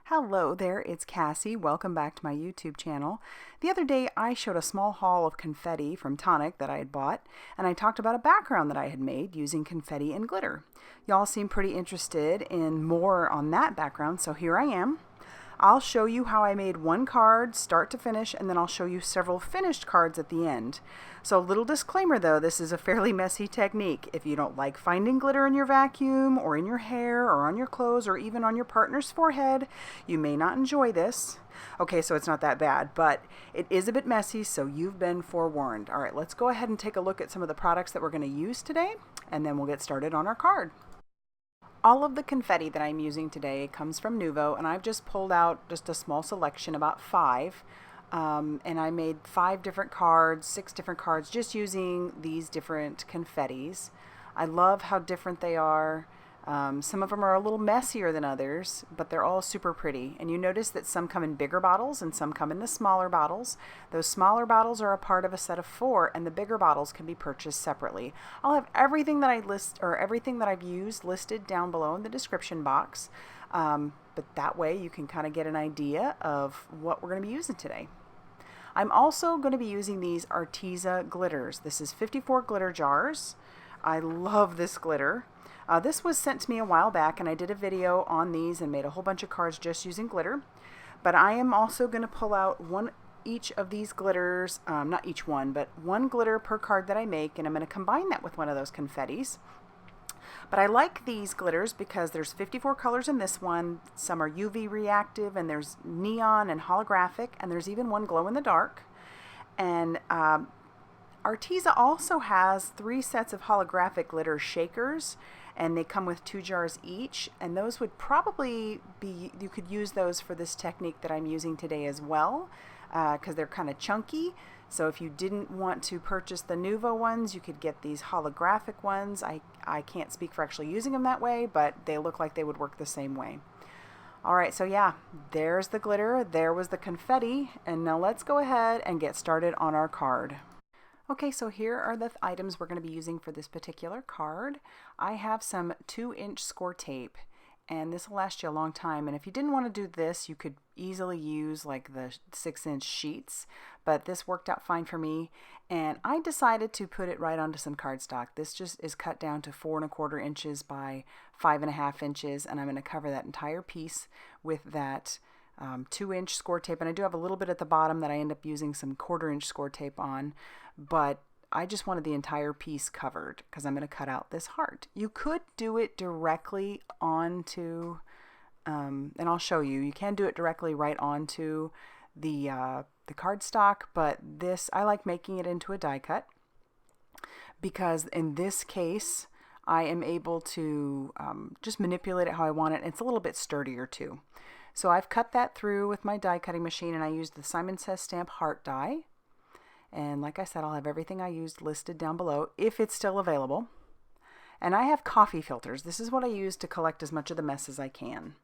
Hello there, it's Cassie. Welcome back to my YouTube channel. The other day I showed a small haul of confetti from Tonic that I had bought, and I talked about a background that I had made using confetti and glitter. Y'all seem pretty interested in more on that background, so here I am. I'll show you how I made one card start to finish, and then I'll show you several finished cards at the end. So a little disclaimer though, this is a fairly messy technique. If you don't like finding glitter in your vacuum or in your hair or on your clothes or even on your partner's forehead, you may not enjoy this. Okay, so it's not that bad, but it is a bit messy, so you've been forewarned. All right, let's go ahead and take a look at some of the products that we're going to use today, and then we'll get started on our card. All of the confetti that I'm using today comes from Nuvo, and I've just pulled out just a small selection, about 5. And I made 5 different cards, 6 different cards, just using these different confettis. I love how different they are. Some of them are a little messier than others, but they're all super pretty. And you notice that some come in bigger bottles and some come in the smaller bottles. Those smaller bottles are a part of a set of 4, and the bigger bottles can be purchased separately. I'll have everything that everything that I've used listed down below in the description box. But that way you can kind of get an idea of what we're going to be using today. I'm also going to be using these Arteza glitters. This is 54 glitter jars. I love this glitter. This was sent to me a while back, and I did a video on these and made a whole bunch of cards just using glitter. But I am also going to pull out each of these glitters, not each one, but one glitter per card that I make, and I'm going to combine that with one of those confettis. But I like these glitters because there's 54 colors in this one. Some are UV reactive, and there's neon and holographic, and there's even one glow in the dark. And Arteza also has 3 sets of holographic glitter shakers, and they come with 2 jars each, and those would probably be, you could use those for this technique that I'm using today as well, because they're kind of chunky. So if you didn't want to purchase the Nuvo ones, you could get these holographic ones. I can't speak for actually using them that way, but they look like they would work the same way. All right, so yeah, there's the glitter, there was the confetti, and now let's go ahead and get started on our card. Okay, so here are the items we're going to be using for this particular card. I have some 2-inch score tape, and this will last you a long time. And if you didn't want to do this, you could easily use like the 6-inch sheets, but this worked out fine for me. And I decided to put it right onto some cardstock. This just is cut down to 4 1/4 inches by 5 1/2 inches, and I'm going to cover that entire piece with that 2-inch score tape. And I do have a little bit at the bottom that I end up using some 1/4 inch score tape on, but I just wanted the entire piece covered because I'm going to cut out this heart. You could do it directly onto, and I'll show you, you can do it directly right onto the cardstock, but this, I like making it into a die cut because in this case I am able to just manipulate it how I want it. It's a little bit sturdier too. So I've cut that through with my die cutting machine, and I used the Simon Says Stamp heart die. And like I said, I'll have everything I used listed down below if it's still available. And I have coffee filters. This is what I use to collect as much of the mess as I can.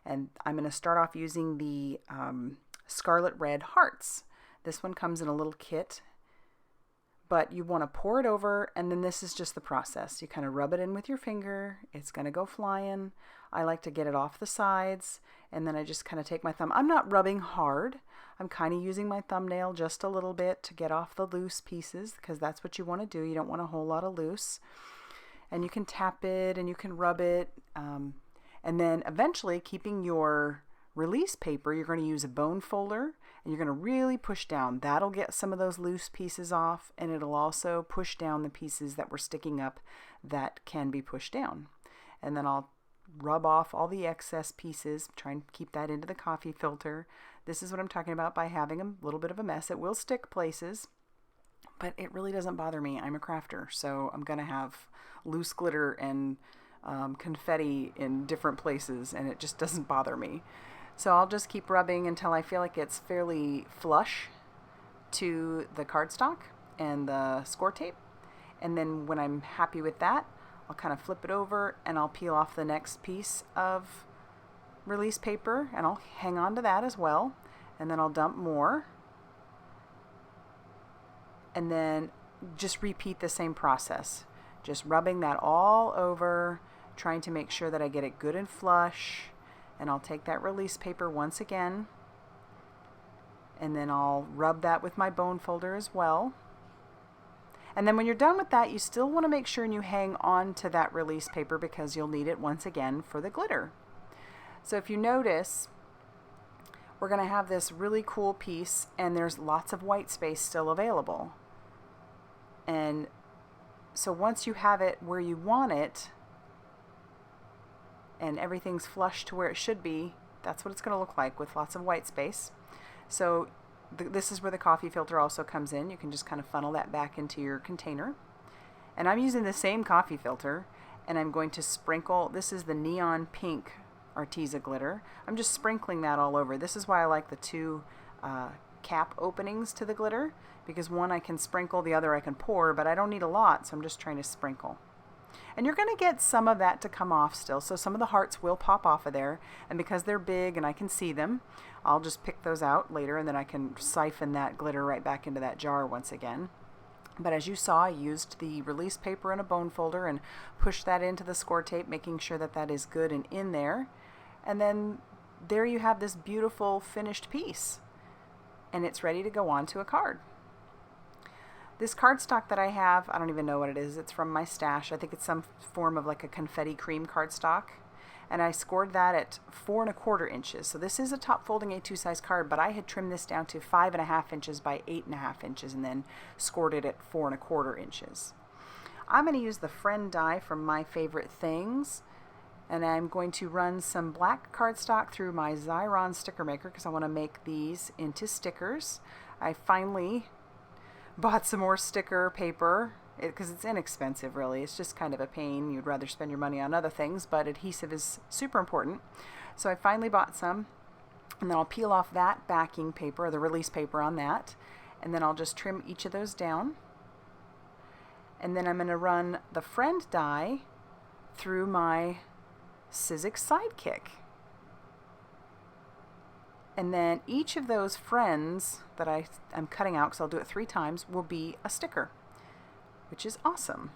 And I'm going to start off using the Scarlet Red Hearts. This one comes in a little kit, but you want to pour it over, and then this is just the process. You kind of rub it in with your finger. It's going to go flying. I like to get it off the sides, and then I just kind of take my thumb. I'm not rubbing hard. I'm kind of using my thumbnail just a little bit to get off the loose pieces, because that's what you want to do. You don't want a whole lot of loose. And you can tap it and you can rub it. And then eventually, keeping your release paper, you're going to use a bone folder, and you're going to really push down. That'll get some of those loose pieces off, and it'll also push down the pieces that were sticking up that can be pushed down. And then I'll rub off all the excess pieces, try and keep that into the coffee filter. This is what I'm talking about by having a little bit of a mess. It will stick places, but it really doesn't bother me. I'm a crafter, so I'm going to have loose glitter and confetti in different places, and it just doesn't bother me. So I'll just keep rubbing until I feel like it's fairly flush to the cardstock and the score tape. And then when I'm happy with that, I'll kind of flip it over and I'll peel off the next piece of release paper, and I'll hang on to that as well. And then I'll dump more. And then just repeat the same process. Just rubbing that all over, trying to make sure that I get it good and flush. And I'll take that release paper once again, and then I'll rub that with my bone folder as well. And then when you're done with that, you still want to make sure you hang on to that release paper because you'll need it once again for the glitter. So if you notice, we're going to have this really cool piece, and there's lots of white space still available. And so once you have it where you want it, and everything's flush to where it should be, that's what it's going to look like with lots of white space. So this is where the coffee filter also comes in. You can just kind of funnel that back into your container. And I'm using the same coffee filter, and I'm going to sprinkle, this is the neon pink Arteza glitter. I'm just sprinkling that all over. This is why I like the two cap openings to the glitter, because one I can sprinkle, the other I can pour, but I don't need a lot, so I'm just trying to sprinkle. And you're going to get some of that to come off still, so some of the hearts will pop off of there, and because they're big and I can see them, I'll just pick those out later, and then I can siphon that glitter right back into that jar once again. But as you saw, I used the release paper in a bone folder and pushed that into the Scor tape, making sure that that is good and in there. And then there you have this beautiful finished piece, and it's ready to go onto a card. This cardstock that I have, I don't even know what it is. It's from my stash. I think it's some form of like a confetti cream cardstock. And I scored that at 4 1/4 inches. So this is a top folding A2 size card, but I had trimmed this down to 5 1/2 inches by 8 1/2 inches and then scored it at 4 1/4 inches. I'm going to use the friend die from My Favorite Things. And I'm going to run some black cardstock through my Xyron sticker maker because I want to make these into stickers. I finally bought some more sticker paper because it's inexpensive, really. It's just kind of a pain. You'd rather spend your money on other things, but adhesive is super important. So I finally bought some, and then I'll peel off that backing paper, or the release paper on that, and then I'll just trim each of those down. And then I'm going to run the friend die through my Sizzix Sidekick. And then each of those friends that I'm cutting out, because I'll do it 3 times, will be a sticker, which is awesome.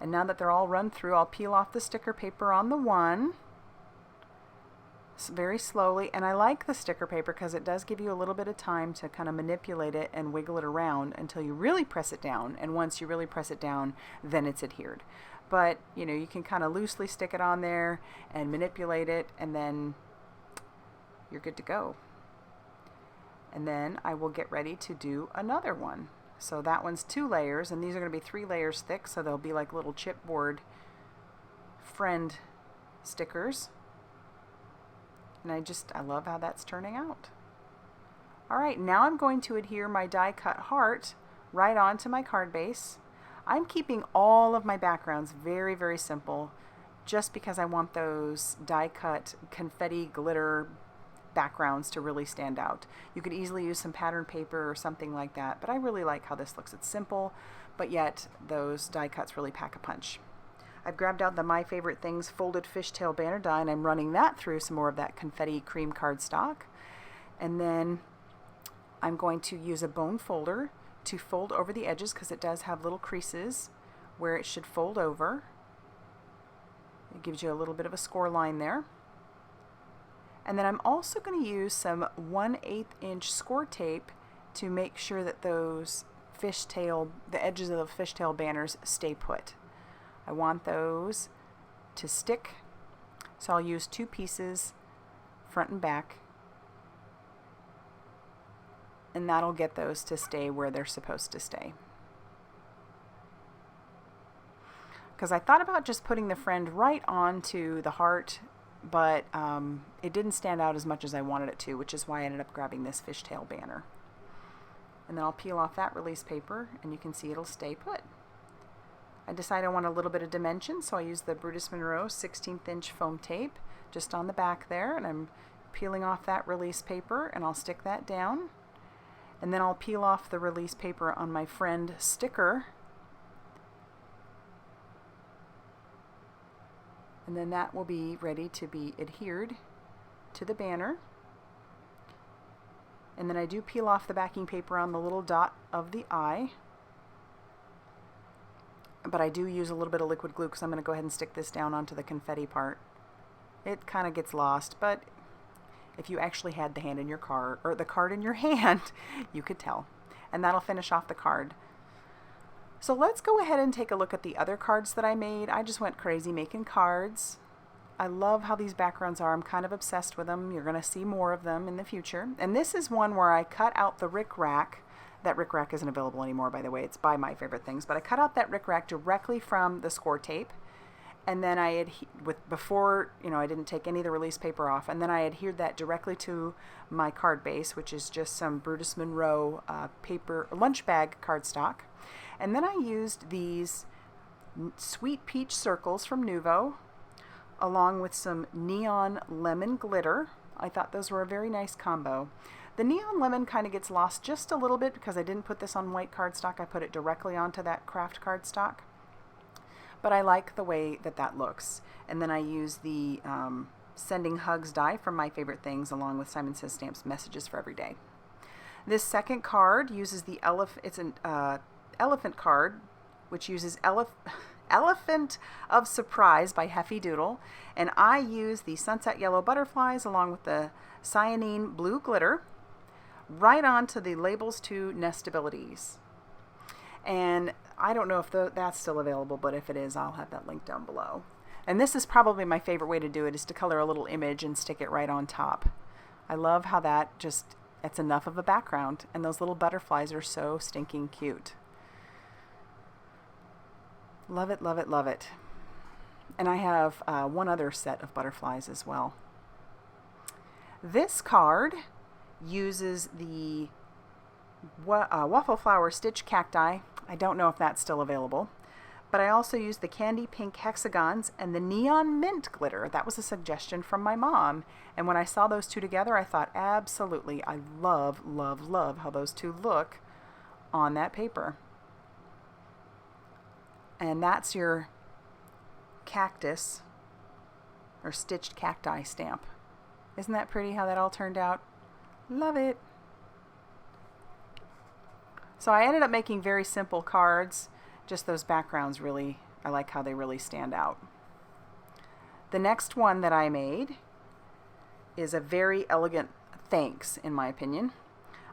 And now that they're all run through, I'll peel off the sticker paper on the one very slowly. And I like the sticker paper because it does give you a little bit of time to kind of manipulate it and wiggle it around until you really press it down. And once you really press it down, then it's adhered. But, you know, you can kind of loosely stick it on there and manipulate it, and then you're good to go. And then I will get ready to do another one. So that one's 2 layers, and these are going to be 3 layers thick, so they'll be like little chipboard friend stickers. And I love how that's turning out. Alright, now I'm going to adhere my die cut heart right onto my card base. I'm keeping all of my backgrounds very, very simple, just because I want those die cut confetti glitter backgrounds to really stand out. You could easily use some pattern paper or something like that, but I really like how this looks. It's simple, but yet those die cuts really pack a punch. I've grabbed out the My Favorite Things folded fishtail banner die, and I'm running that through some more of that confetti cream cardstock. And then I'm going to use a bone folder to fold over the edges, because it does have little creases where it should fold over. It gives you a little bit of a score line there. And then I'm also going to use some 1/8 inch Scor tape to make sure that those fishtail, the edges of the fishtail banners stay put. I want those to stick, so I'll use 2 pieces, front and back, and that'll get those to stay where they're supposed to stay. Because I thought about just putting the friend right onto the heart, but it didn't stand out as much as I wanted it to, which is why I ended up grabbing this fishtail banner. And then I'll peel off that release paper, and you can see it'll stay put. I decided I want a little bit of dimension, so I used the Brutus Monroe 16th inch foam tape just on the back there, and I'm peeling off that release paper, and I'll stick that down. And then I'll peel off the release paper on my friend sticker, and then that will be ready to be adhered to the banner. And then I do peel off the backing paper on the little dot of the eye, but I do use a little bit of liquid glue because I'm going to go ahead and stick this down onto the confetti part. it kind of gets lost, but if you actually had the hand in your card, or the card in your hand, you could tell. And that'll finish off the card. So let's go ahead and take a look at the other cards that I made. I just went crazy making cards. I love how these backgrounds are. I'm kind of obsessed with them. You're going to see more of them in the future. And this is one where I cut out the rickrack. That rickrack isn't available anymore, by the way. It's by My Favorite Things. But I cut out that rickrack directly from the Scor Tape. And then I before, I didn't take any of the release paper off. And then I adhered that directly to my card base, which is just some Brutus Monroe paper lunch bag cardstock. And then I used these Sweet Peach circles from Nuvo, along with some neon lemon glitter. I thought those were a very nice combo. The neon lemon kind of gets lost just a little bit because I didn't put this on white cardstock. I put it directly onto that craft cardstock. But I like the way that that looks. And then I use the Sending Hugs die from My Favorite Things, along with Simon Says Stamp's Messages for Every Day. This second card uses the it's an elephant card, which uses Elephant of Surprise by Heffy Doodle. And I use the Sunset Yellow Butterflies along with the Cyanine Blue Glitter right onto the Labels to Nestabilities. And I don't know if that's still available, but if it is, I'll have that link down below. And this is probably my favorite way to do it, is to color a little image and stick it right on top. I love how it's enough of a background, and those little butterflies are so stinking cute. Love it, love it, love it. And I have one other set of butterflies as well. This card uses the Waffle Flower Stitch Cacti. I don't know if that's still available. But I also used the Candy Pink Hexagons and the Neon Mint Glitter. That was a suggestion from my mom. And when I saw those two together, I thought, absolutely, I love, love, love how those two look on that paper. And that's your cactus or stitched cacti stamp. Isn't that pretty how that all turned out? Love it. So I ended up making very simple cards. Just those backgrounds really, I like how they really stand out. The next one that I made is a very elegant thanks, in my opinion.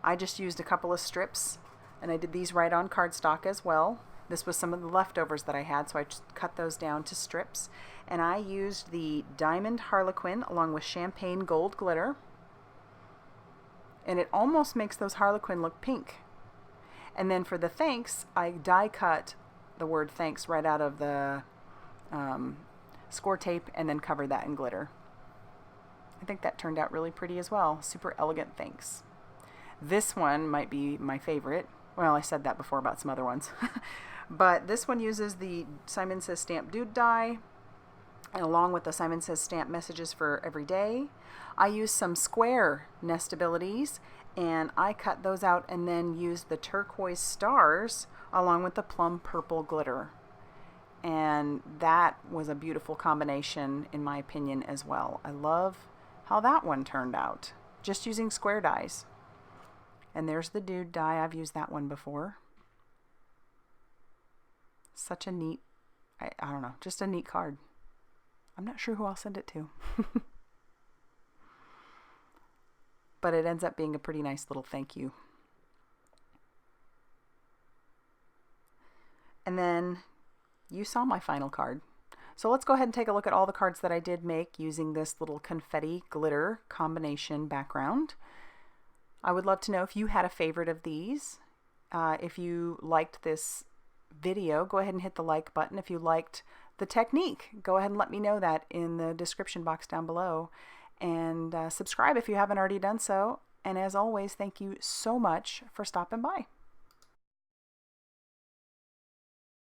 I just used a couple of strips, and I did these right on cardstock as well. This was some of the leftovers that I had, so I just cut those down to strips. And I used the Diamond Harlequin along with Champagne Gold Glitter. And it almost makes those Harlequin look pink. And then for the thanks, I die cut the word thanks right out of the Scor Tape and then covered that in glitter. I think that turned out really pretty as well. Super elegant thanks. This one might be my favorite. Well, I said that before about some other ones. But this one uses the Simon Says Stamp Dude die, and along with the Simon Says Stamp Messages for Every Day. I used some square nestabilities, and I cut those out and then used the turquoise stars along with the plum purple glitter. And that was a beautiful combination, in my opinion, as well. I love how that one turned out, just using square dies. And there's the dude die. I've used that one before. Such a neat, I don't know, just a neat card. I'm not sure who I'll send it to. But it ends up being a pretty nice little thank you. And then you saw my final card. So let's go ahead and take a look at all the cards that I did make using this little confetti glitter combination background. I would love to know if you had a favorite of these. If you liked this video, go ahead and hit the like button. If you liked the technique, go ahead and let me know that in the description box down below. And subscribe if you haven't already done so. And as always, thank you so much for stopping by.